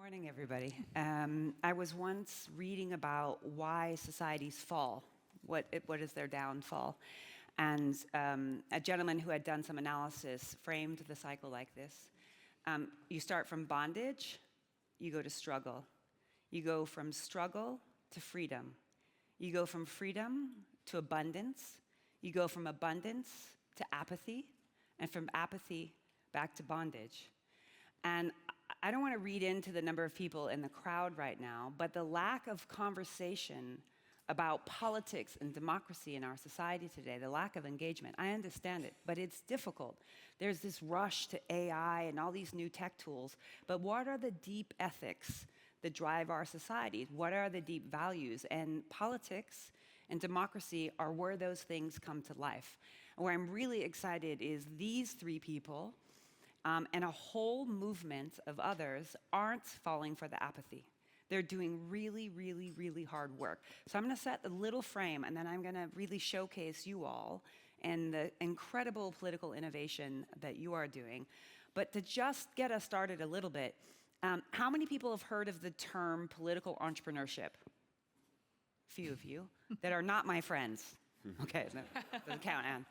morning, everybody. I was once reading about why societies fall. What is their downfall? And a gentleman who had done some analysis framed the cycle like this. You start from bondage, you go to struggle. You go from struggle to freedom. You go from freedom to abundance. You go from abundance to apathy, and from apathy back to bondage. And I don't want to read into the number of people in the crowd right now, but the lack of conversation about politics and democracy in our society today, the lack of engagement, I understand it, but it's difficult. There's this rush to AI and all these new tech tools, but what are the deep ethics that drive our societies? What are the deep values? And politics and democracy are where those things come to life. And where I'm really excited is these three people and a whole movement of others aren't falling for the apathy. They're doing really, really, really hard work. So I'm going to set a little frame, and then I'm going to really showcase you all and the incredible political innovation that you are doing. But to just get us started a little bit, how many people have heard of the term political entrepreneurship? A few of you that are not my friends. Okay, doesn't count, Anne.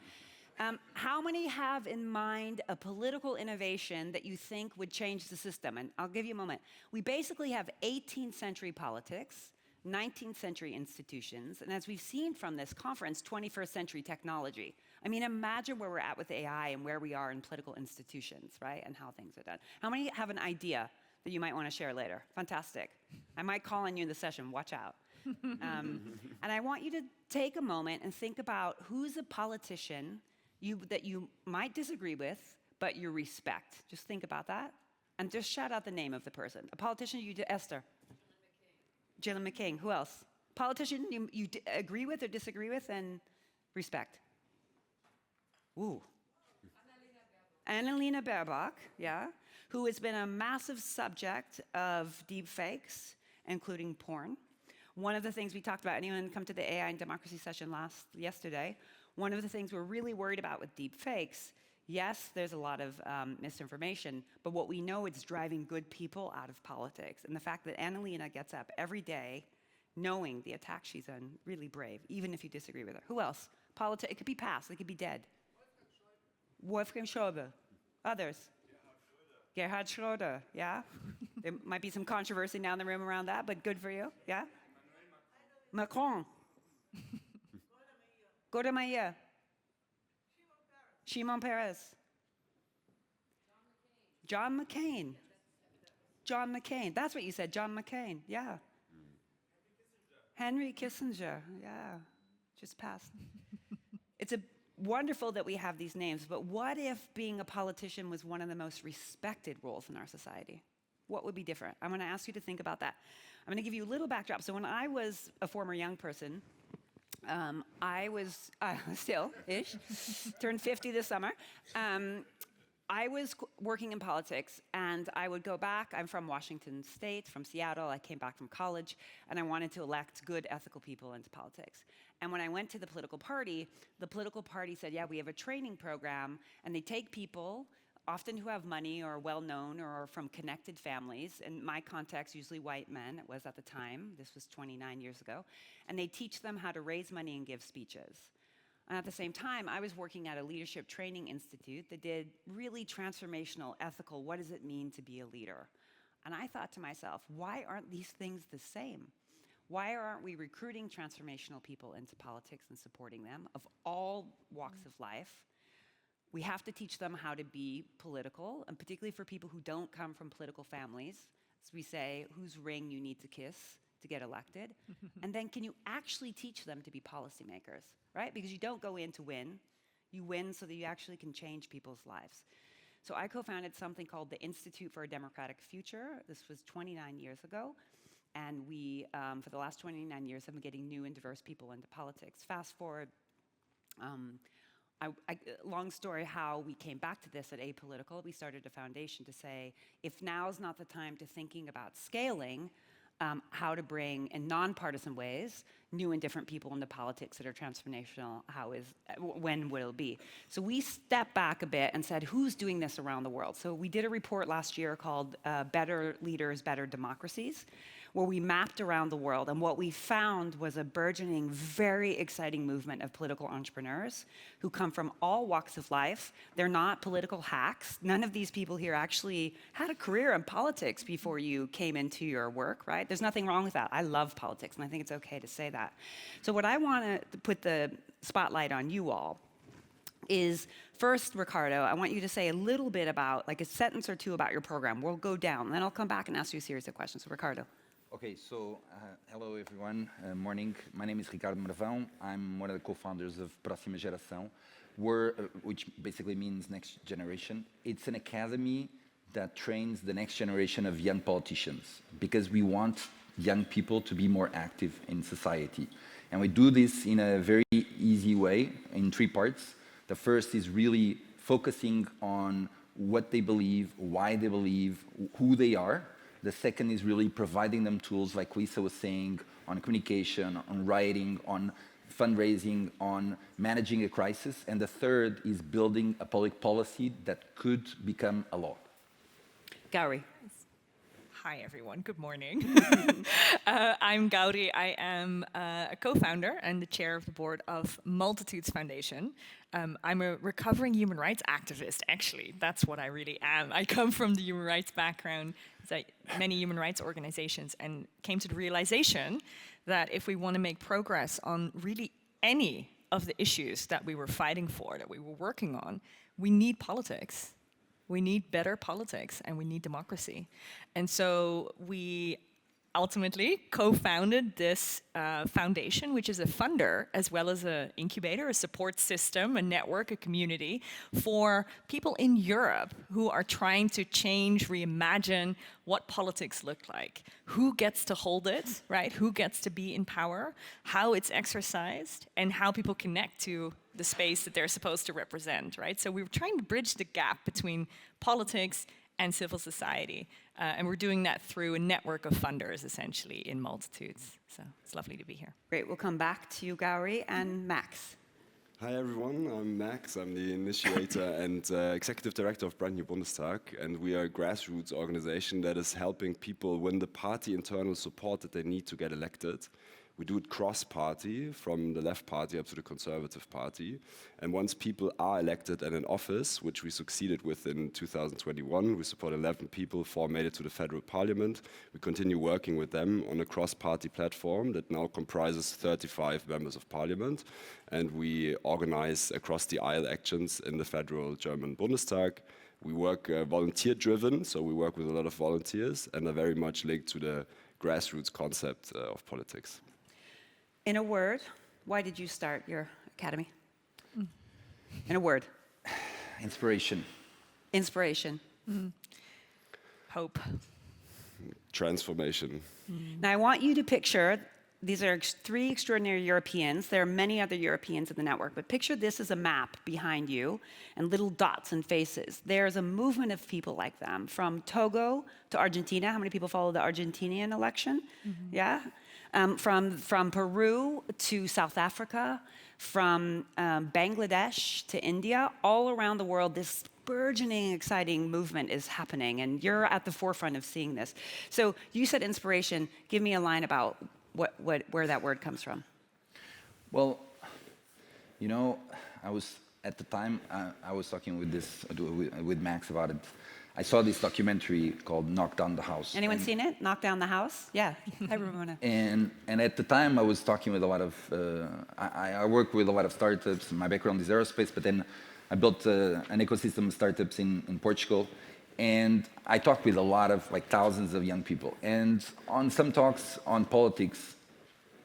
How many have in mind a political innovation that you think would change the system? And I'll give you a moment. We basically have 18th century politics, 19th century institutions, and as we've seen from this conference, 21st century technology. I mean, imagine where we're at with AI and where we are in political institutions, right? And how things are done. How many have an idea that you might want to share later? Fantastic. I might call on you in the session, watch out. And I want you to take a moment and think about who's a politician that you might disagree with, but you respect. Just think about that. And just shout out the name of the person. A politician you Esther. Gillian McCain. Who else? Politician you agree with or disagree with and respect. Ooh. Annalena Baerbock, yeah, who has been a massive subject of deep fakes, including porn. One of the things we talked about, anyone come to the AI and democracy session yesterday, one of the things we're really worried about with deep fakes, yes, there's a lot of misinformation, but what we know it's driving good people out of politics. And the fact that Annalena gets up every day knowing the attack she's on, really brave, even if you disagree with her. Who else? It could be past, it could be dead. Wolfgang Schäuble. Others? Gerhard Schröder, yeah? There might be some controversy now in the room around that, but good for you, yeah? Macron. Golda Meir. Shimon Peres. John McCain. John McCain. That's what you said, John McCain, yeah. Henry Kissinger, yeah. Just passed. It's wonderful that we have these names, but what if being a politician was one of the most respected roles in our society? What would be different? I'm going to ask you to think about that. I'm going to give you a little backdrop. So when I was a former young person, I was still-ish, turned 50 this summer. I was working in politics, and I would go back. I'm from Washington State, from Seattle. I came back from college, and I wanted to elect good, ethical people into politics. And when I went to the political party said, yeah, we have a training program, and they take people, often who have money or well-known or are from connected families. In my context, usually white men, it was at the time. This was 29 years ago. And they teach them how to raise money and give speeches. And at the same time, I was working at a leadership training institute that did really transformational, ethical, what does it mean to be a leader? And I thought to myself, why aren't these things the same? Why aren't we recruiting transformational people into politics and supporting them of all walks of life? We have to teach them how to be political, and particularly for people who don't come from political families. As we say, whose ring you need to kiss to get elected. And then can you actually teach them to be policymakers, right? Because you don't go in to win. You win so that you actually can change people's lives. So I co-founded something called the Institute for a Democratic Future. This was 29 years ago. And we, for the last 29 years, have been getting new and diverse people into politics. Fast forward, long story how we came back to this at Apolitical. We started a foundation to say, if now's not the time to thinking about scaling, how to bring, in nonpartisan ways, new and different people into politics that are transformational. When will it be? So we stepped back a bit and said, who's doing this around the world? So we did a report last year called Better Leaders, Better Democracies, where we mapped around the world, and what we found was a burgeoning, very exciting movement of political entrepreneurs who come from all walks of life. They're not political hacks. None of these people here actually had a career in politics before you came into your work, right? There's nothing wrong with that. I love politics, and I think it's okay to say that. So what I want to put the spotlight on you all is, first, Ricardo, I want you to say a little bit about, like a sentence or two about your program. We'll go down, and then I'll come back and ask you a series of questions. So Ricardo. Okay, so hello everyone, morning. My name is Ricardo Marvão. I'm one of the co-founders of Próxima Geração, which basically means next generation. It's an academy that trains the next generation of young politicians because we want young people to be more active in society. And we do this in a very easy way in 3 parts. The first is really focusing on what they believe, why they believe, who they are. The second is really providing them tools, like Lisa was saying, on communication, on writing, on fundraising, on managing a crisis. And the third is building a public policy that could become a law. Gauri. Hi, everyone. Good morning. I'm Gauri. I am a co-founder and the chair of the board of Multitudes Foundation. I'm a recovering human rights activist, actually. That's what I really am. I come from the human rights background, many human rights organizations, and came to the realization that if we want to make progress on really any of the issues that we were fighting for, that we were working on, we need politics. We need better politics, and we need democracy. And so we ultimately co-founded this foundation, which is a funder, as well as an incubator, a support system, a network, a community for people in Europe who are trying to change, reimagine what politics look like. Who gets to hold it, right? Who gets to be in power, how it's exercised, and how people connect to the space that they're supposed to represent, right? So we were trying to bridge the gap between politics and civil society. And we're doing that through a network of funders, essentially, in Multitudes. So it's lovely to be here. Great, we'll come back to you, Gauri, and Max. Hi everyone, I'm Max. I'm the initiator and executive director of Brand New Bundestag, and we are a grassroots organization that is helping people win the party internal support that they need to get elected. We do it cross-party, from the left party up to the Conservative Party. And once people are elected and in office, which we succeeded with in 2021, we support 11 people, 4 made it to the federal parliament. We continue working with them on a cross-party platform that now comprises 35 members of parliament. And we organize across the aisle actions in the federal German Bundestag. We work volunteer-driven, so we work with a lot of volunteers and are very much linked to the grassroots concept of politics. In a word, why did you start your academy? In a word. Inspiration. Inspiration. Hope. Transformation. Now I want you to picture, these are 3 extraordinary Europeans. There are many other Europeans in the network, but picture this as a map behind you and little dots and faces. There's a movement of people like them, from Togo to Argentina. How many people follow the Argentinian election? Yeah? From Peru to South Africa, from Bangladesh to India, all around the world, this burgeoning, exciting movement is happening, and you're at the forefront of seeing this. So you said inspiration. Give me a line about where that word comes from. Well, you know, at the time, I was talking with Max about it. I saw this documentary called Knock Down the House. Anyone seen it? Knock Down the House? Yeah, hi Ramona. And at the time I was talking with a lot of, I work with a lot of startups. My background is aerospace, but then I built an ecosystem of startups in Portugal. And I talked with a lot of, like, thousands of young people. And on some talks on politics,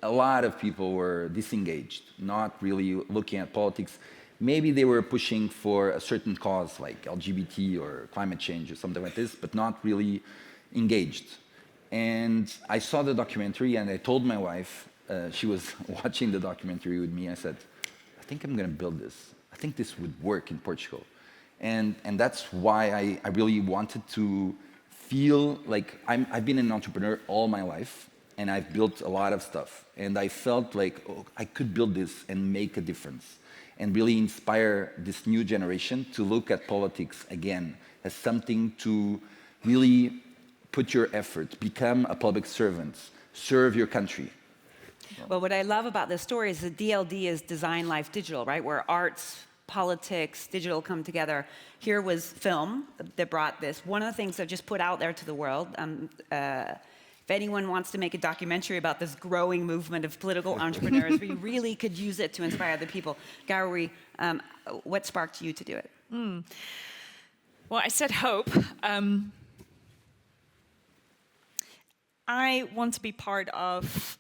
a lot of people were disengaged, not really looking at politics. Maybe they were pushing for a certain cause, like LGBT or climate change or something like this, but not really engaged. And I saw the documentary, and I told my wife, she was watching the documentary with me, I said, I think I'm going to build this. I think this would work in Portugal. And that's why I really wanted to feel like I've been an entrepreneur all my life. and I've built a lot of stuff. And I felt like, oh, I could build this and make a difference and really inspire this new generation to look at politics again as something to really put your effort, become a public servant, serve your country. Well, what I love about this story is that DLD is Design Life Digital, right? Where arts, politics, digital come together. Here was film that brought this. One of the things I've just put out there to the world, if anyone wants to make a documentary about this growing movement of political entrepreneurs, we really could use it to inspire the people. Gauri, what sparked you to do it? Well, I said hope. I want to be part of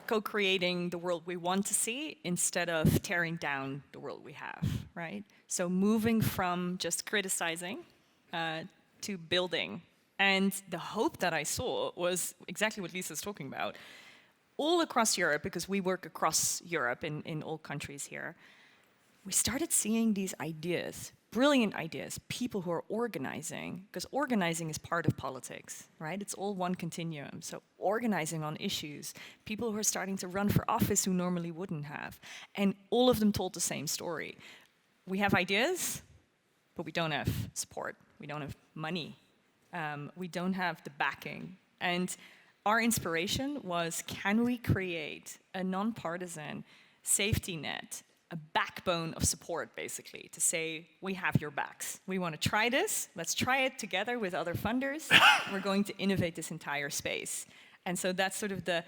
co-creating the world we want to see instead of tearing down the world we have, right? So moving from just criticizing to building. And the hope that I saw was exactly what Lisa's talking about. All across Europe, because we work across Europe in all countries here, we started seeing these ideas, brilliant ideas, people who are organizing, because organizing is part of politics, right? It's all one continuum. So organizing on issues, people who are starting to run for office who normally wouldn't have. And all of them told the same story. We have ideas, but we don't have support. We don't have money. We don't have the backing. And our inspiration was, can we create a nonpartisan safety net, a backbone of support, basically, to say, we have your backs. We want to try this. Let's try it together with other funders. We're going to innovate this entire space. And so that's sort of the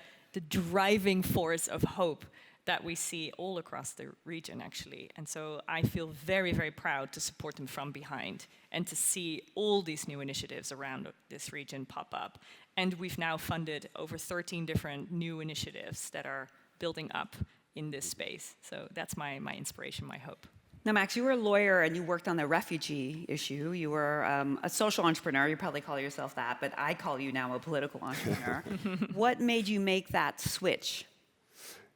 driving force of hope that we see all across the region, actually. And so I feel very, very proud to support them from behind and to see all these new initiatives around this region pop up. And we've now funded over 13 different new initiatives that are building up in this space. So that's my inspiration, my hope. Now, Max, you were a lawyer and you worked on the refugee issue. You were a social entrepreneur. You probably call yourself that, but I call you now a political entrepreneur. What made you make that switch?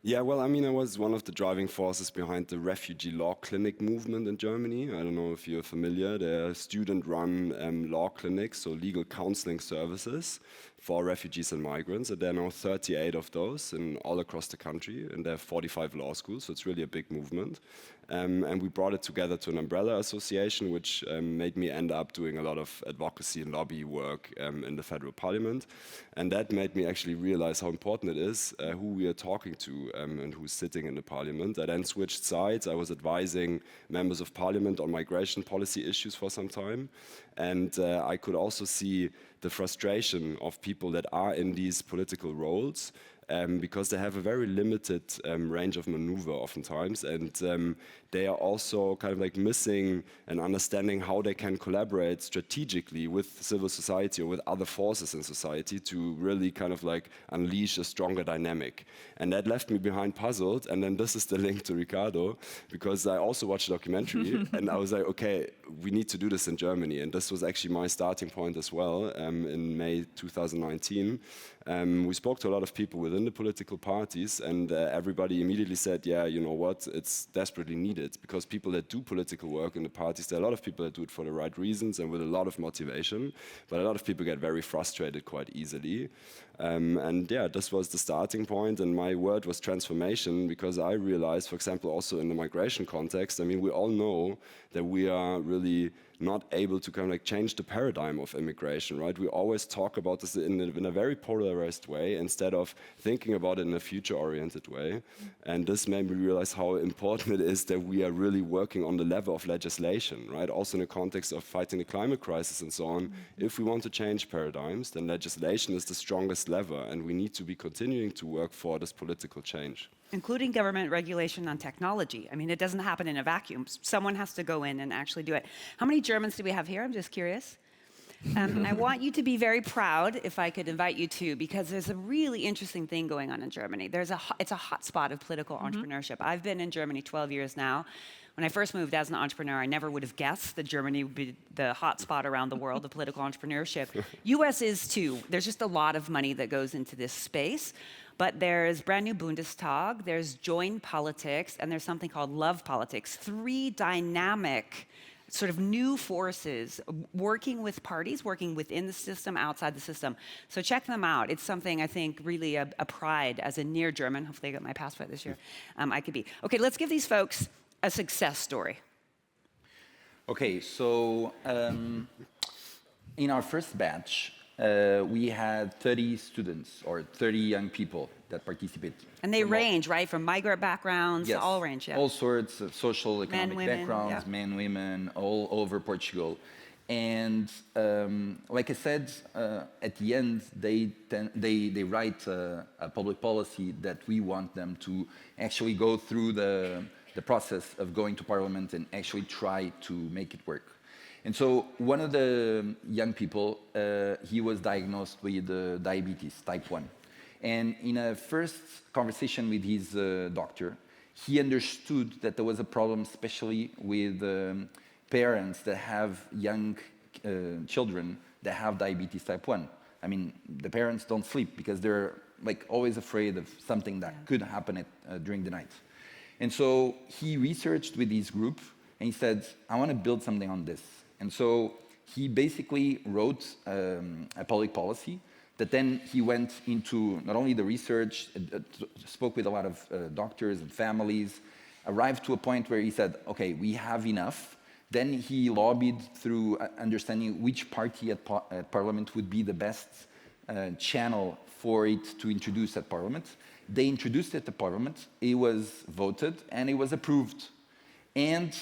Yeah, well, I mean, I was one of the driving forces behind the refugee law clinic movement in Germany. I don't know if you're familiar. They're student-run law clinics, so legal counseling services for refugees and migrants. And there are now 38 of those all across the country, and there are 45 law schools, so it's really a big movement. And we brought it together to an umbrella association, which made me end up doing a lot of advocacy and lobby work in the federal parliament. And that made me actually realize how important it is who we are talking to and who's sitting in the parliament. I then switched sides. I was advising members of parliament on migration policy issues for some time. And I could also see the frustration of people that are in these political roles because they have a very limited range of maneuver oftentimes, and they are also kind of like missing an understanding how they can collaborate strategically with civil society or with other forces in society to really kind of like unleash a stronger dynamic. And that left me behind puzzled, and then this is the link to Ricardo, because I also watched a documentary and I was like, okay, we need to do this in Germany. And this was actually my starting point as well in May 2019. We spoke to a lot of people within the political parties, and everybody immediately said, yeah, you know what, it's desperately needed, because people that do political work in the parties, there are a lot of people that do it for the right reasons and with a lot of motivation, but a lot of people get very frustrated quite easily. And yeah, this was the starting point, and my word was transformation, because I realized, for example, also in the migration context, I mean, we all know that we are really not able to kind of like change the paradigm of immigration, right? We always talk about this in a very polarized way instead of thinking about it in a future-oriented way. And this made me realize how important it is that we are really working on the level of legislation, right? Also in the context of fighting the climate crisis and so on. If we want to change paradigms, then legislation is the strongest lever, and we need to be continuing to work for this political change. Including government regulation on technology. I mean, it doesn't happen in a vacuum. Someone has to go in and actually do it. How many Germans do we have here? I'm just curious. And I want you to be very proud, if I could invite you to, because there's a really interesting thing going on in Germany. It's a hotspot of political entrepreneurship. I've been in Germany 12 years now. When I first moved as an entrepreneur, I never would have guessed that Germany would be the hotspot around the world of political entrepreneurship. US is too. There's just a lot of money that goes into this space. But there's brand new Bundestag, there's join politics, and there's something called love politics. 3 dynamic sort of new forces working with parties, working within the system, outside the system. So check them out. It's something I think really a pride as a near German. Hopefully I get my passport this year. I could be. Okay, let's give these folks a success story. Okay, so in our first batch, we had 30 students or 30 young people that participate. And they range, right, from migrant backgrounds, Yes, all range, yeah. all sorts of social, economic women, backgrounds, yeah. men, women, all over Portugal. And like I said, at the end, they write a public policy that we want them to actually go through the process of going to Parliament and actually try to make it work. And so one of the young people, he was diagnosed with diabetes, type 1. And in a first conversation with his doctor, he understood that there was a problem, especially with parents that have young children that have diabetes type 1. I mean, the parents don't sleep because they're like always afraid of something that could happen during the night. And so he researched with his group and he said, I want to build something on this. And so he basically wrote a public policy that then he went into not only the research, spoke with a lot of doctors and families, arrived to a point where he said, okay, we have enough. Then he lobbied through understanding which party at Parliament would be the best channel for it to introduce at Parliament. They introduced it to Parliament, it was voted, and it was approved. And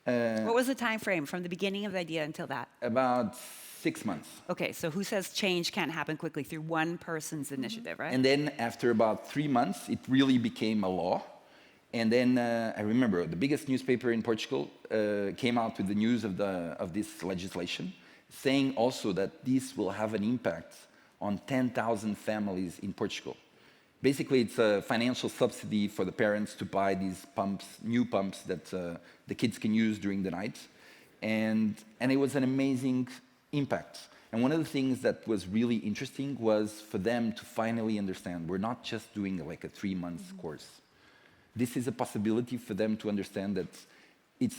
what was the time frame from the beginning of the idea until that? About 6 months. Okay, so who says change can't happen quickly through one person's initiative, right? And then after about 3 months, it really became a law. And then I remember the biggest newspaper in Portugal came out with the news of this legislation, saying also that this will have an impact on 10,000 families in Portugal. Basically, it's a financial subsidy for the parents to buy these pumps, new pumps that the kids can use during the night. And it was an amazing impact. And one of the things that was really interesting was for them to finally understand we're not just doing like a 3-month course. This is a possibility for them to understand that it's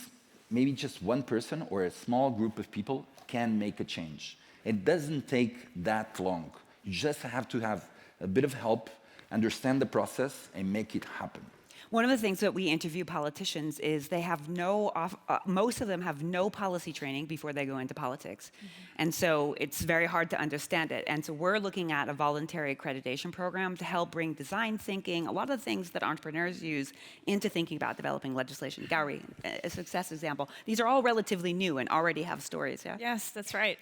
maybe just one person or a small group of people can make a change. It doesn't take that long. You just have to have a bit of help, understand the process, and make it happen. One of the things that we interview politicians is they have most of them have no policy training before they go into politics. And so it's very hard to understand it. And so we're looking at a voluntary accreditation program to help bring design thinking, a lot of things that entrepreneurs use, into thinking about developing legislation. Gauri, a success example. These are all relatively new and already have stories, yeah? Yes, that's right.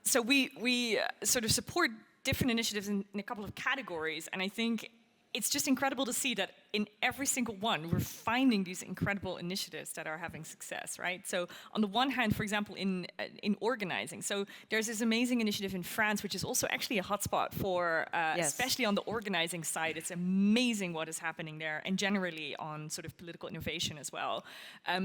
So we sort of support different initiatives in a couple of categories, and I think it's just incredible to see that in every single one, we're finding these incredible initiatives that are having success, right? So on the one hand, for example, in organizing, so there's this amazing initiative in France, which is also actually a hotspot for, especially on the organizing side. It's amazing what is happening there, and generally on sort of political innovation as well.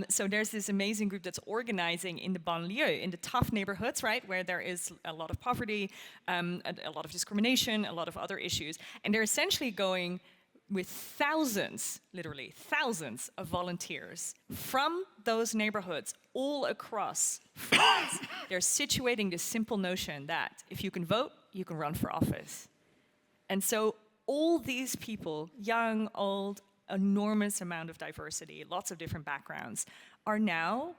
So there's this amazing group that's organizing in the banlieue, in the tough neighborhoods, right, where there is a lot of poverty, a lot of discrimination, a lot of other issues, and they're essentially going with thousands, literally thousands of volunteers from those neighborhoods all across France. They're situating this simple notion that if you can vote, you can run for office. And so all these people, young, old, enormous amount of diversity, lots of different backgrounds, are now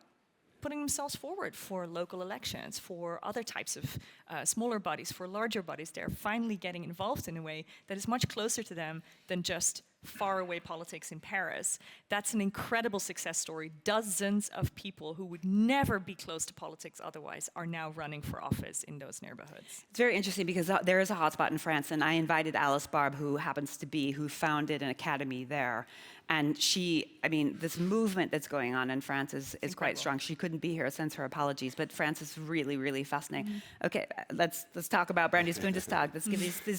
putting themselves forward for local elections, for other types of smaller bodies, for larger bodies. They're finally getting involved in a way that is much closer to them than just faraway politics in Paris. That's an incredible success story. Dozens of people who would never be close to politics otherwise are now running for office in those neighborhoods. It's very interesting because there is a hotspot in France, and I invited Alice Barb, who founded an academy there. And this movement that's going on in France is quite strong. She couldn't be here, sends her apologies, but France is really, really fascinating. Okay, let's talk about Brandy's Bundestag. Let's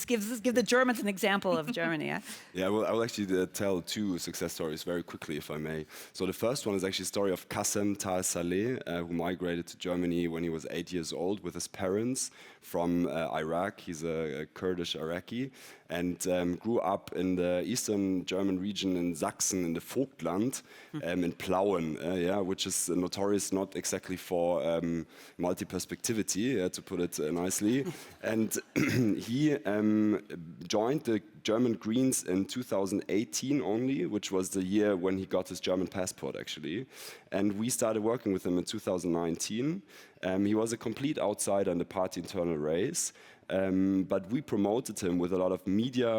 give the Germans an example of Germany, yeah? Yeah, well, I will actually tell 2 success stories very quickly, if I may. So the first one is actually a story of Qassem Tal Saleh, who migrated to Germany when he was 8 years old with his parents from Iraq. He's a Kurdish Iraqi, and grew up in the eastern German region in Sachsen. Sachsen in the Vogtland, in Plauen, which is notorious not exactly for multi-perspectivity, to put it nicely. And he joined the German Greens in 2018 only, which was the year when he got his German passport, actually. And we started working with him in 2019. He was a complete outsider in the party internal race. But we promoted him with a lot of media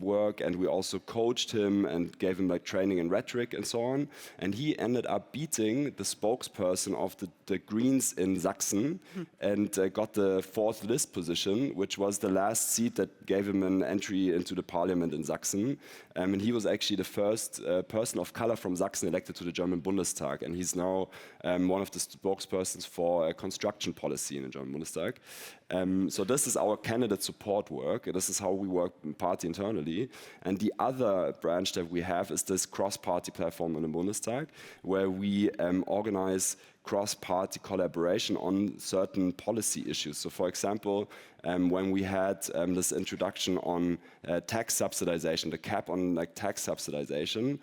work, and we also coached him and gave him like training in rhetoric and so on. And he ended up beating the spokesperson of the Greens in Sachsen and got the 4th list position, which was the last seat that gave him an entry into the parliament in Sachsen. And he was actually the first person of color from Sachsen elected to the German Bundestag. And he's now one of the spokespersons for construction policy in the German Bundestag. So this is our candidate support work. This is how we work in party internally. And the other branch that we have is this cross-party platform in the Bundestag, where we organize cross-party collaboration on certain policy issues. So for example, when we had this introduction on tax subsidization, the cap on like tax subsidization,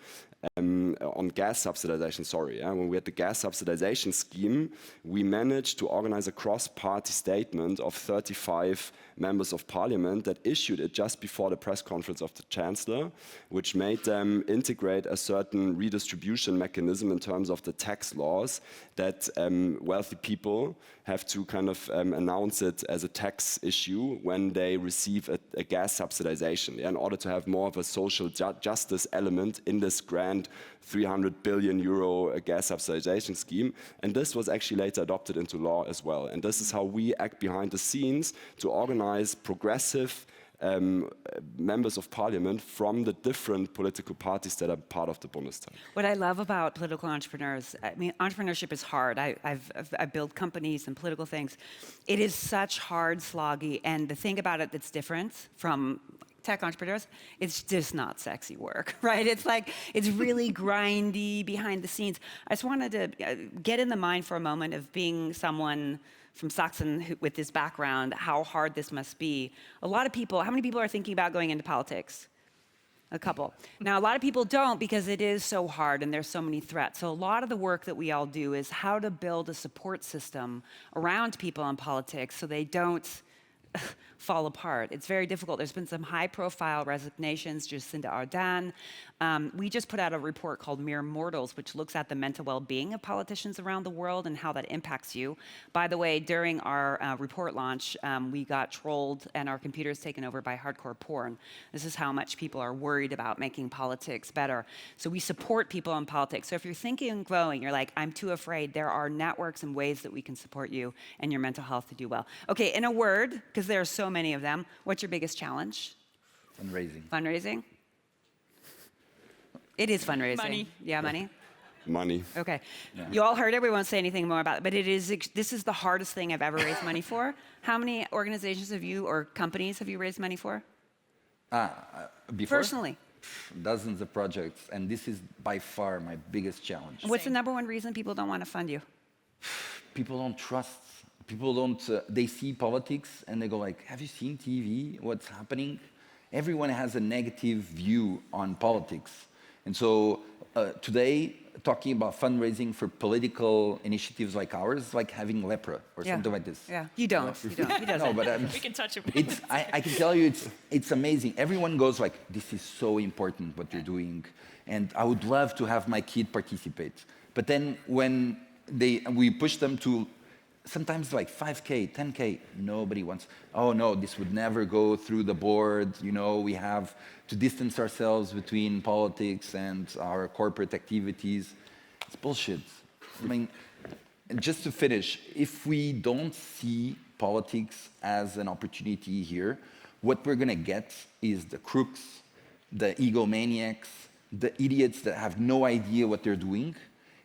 on gas subsidization, when we had the gas subsidization scheme, we managed to organize a cross-party statement of 35 members of parliament that issued it just before the press conference of the chancellor, which made them integrate a certain redistribution mechanism in terms of the tax laws that wealthy people have to kind of announce it as a tax issue when they receive a gas subsidization, in order to have more of a social justice element in this grand 300 billion euro gas subsidization scheme. And this was actually later adopted into law as well. And this is how we act behind the scenes to organize progressive members of parliament from the different political parties that are part of the Bundestag. What I love about political entrepreneurs, I mean, entrepreneurship is hard. I've built companies and political things. It is such hard, sloggy, and the thing about it that's different from tech entrepreneurs, it's just not sexy work, right? It's like, it's really grindy behind the scenes. I just wanted to get in the mind for a moment of being someone from Sachsen with this background, how hard this must be. A lot of people, how many people are thinking about going into politics? A couple. Now, a lot of people don't because it is so hard and there's so many threats. So a lot of the work that we all do is how to build a support system around people in politics so they don't fall apart. It's very difficult. There's been some high-profile resignations. Jacinda Ardern. We just put out a report called Mere Mortals, which looks at the mental well-being of politicians around the world and how that impacts you. By the way, during our report launch, we got trolled and our computers taken over by hardcore porn. This is how much people are worried about making politics better. So we support people in politics. So if you're thinking and growing, you're like, I'm too afraid, there are networks and ways that we can support you and your mental health to do well. Okay, in a word, because there are so many of them, what's your biggest challenge? Fundraising. Fundraising? It is fundraising. Money. Yeah, money? Money. Okay. Yeah. You all heard it. We won't say anything more about it. But this is the hardest thing I've ever raised money for. How many organizations have you, or companies have you raised money for? Before? Personally. Dozens of projects, and this is by far my biggest challenge. What's the number one reason people don't want to fund you? People don't trust. People don't, they see politics and they go like, have you seen TV? What's happening? Everyone has a negative view on politics. And so today, talking about fundraising for political initiatives like ours is like having lepra or something like this. Yeah, you don't. You don't. He doesn't. No, but We can touch it. I can tell you it's amazing. Everyone goes like, this is so important what you're doing. And I would love to have my kid participate. But then when we push them to sometimes like 5K, 10K, nobody wants, oh no, this would never go through the board. You know, we have to distance ourselves between politics and our corporate activities. It's bullshit. I mean, just to finish, if we don't see politics as an opportunity here, what we're gonna get is the crooks, the egomaniacs, the idiots that have no idea what they're doing,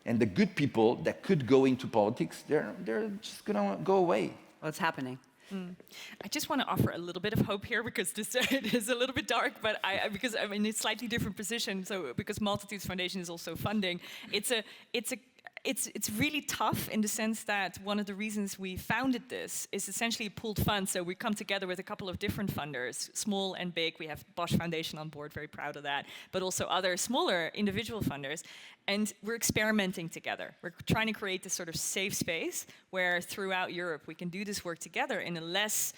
and the good people that could go into politics, they're just gonna go away. Well, it's happening. I just want to offer a little bit of hope here because this it is a little bit dark, but because I'm in a slightly different position. So because Multitudes Foundation is also funding, it's really tough in the sense that one of the reasons we founded this is essentially a pooled fund. So we come together with a couple of different funders, small and big. We have Bosch Foundation on board, very proud of that, but also other smaller individual funders. And we're experimenting together. We're trying to create this sort of safe space where throughout Europe we can do this work together in a less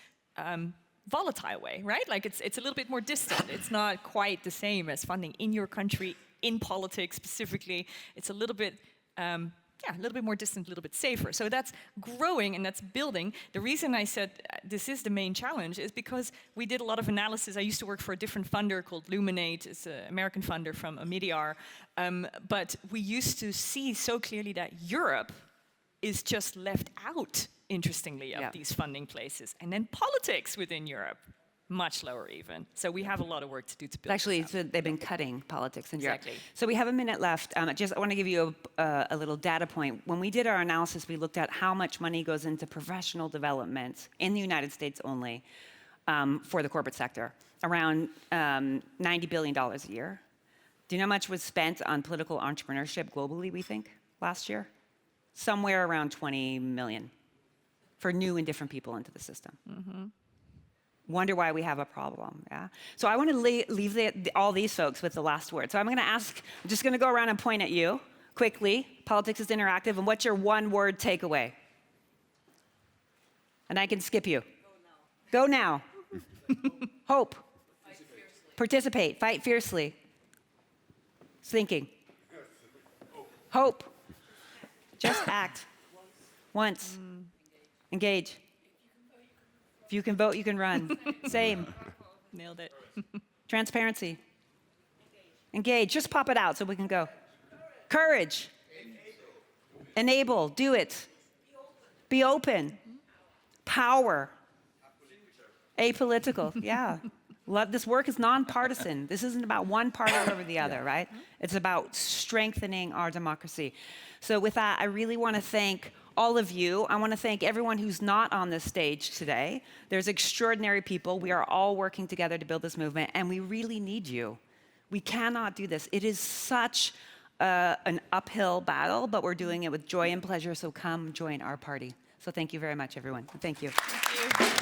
volatile way, right? Like it's a little bit more distant. It's not quite the same as funding in your country, in politics specifically. It's a little bit, a little bit more distant, a little bit safer. So that's growing and that's building. The reason I said this is the main challenge is because we did a lot of analysis. I used to work for a different funder called Luminate. It's an American funder from Omidyar. But we used to see so clearly that Europe is just left out, interestingly, of these funding places. And then politics within Europe, much lower even. So we have a lot of work to do to build. Actually, so they've been cutting politics in Europe. Exactly. So we have a minute left. I want to give you a little data point. When we did our analysis, we looked at how much money goes into professional development in the United States only for the corporate sector, around $90 billion a year. Do you know how much was spent on political entrepreneurship globally, we think, last year? Somewhere around 20 million for new and different people into the system. Wonder why we have a problem, yeah? So I want to leave all these folks with the last word. So I'm just going to go around and point at you quickly. Politics is interactive, and what's your one-word takeaway? And I can skip you. Go now. Hope. Participate. Fight fiercely. Thinking. Hope. Just act. Once. Engage. If you can vote, you can run. Same. Nailed it. Transparency. Engage. Just pop it out so we can go. Courage. Enable. Do it. Be open. Power. Apolitical. Yeah. This work is nonpartisan. This isn't about one party over the other, right? It's about strengthening our democracy. So with that, I really want to thank all of you. I want to thank everyone who's not on this stage today. There's extraordinary people. We are all working together to build this movement, and we really need you. We cannot do this. It is such an uphill battle, but we're doing it with joy and pleasure, so come join our party. So thank you very much, everyone. Thank you. Thank you.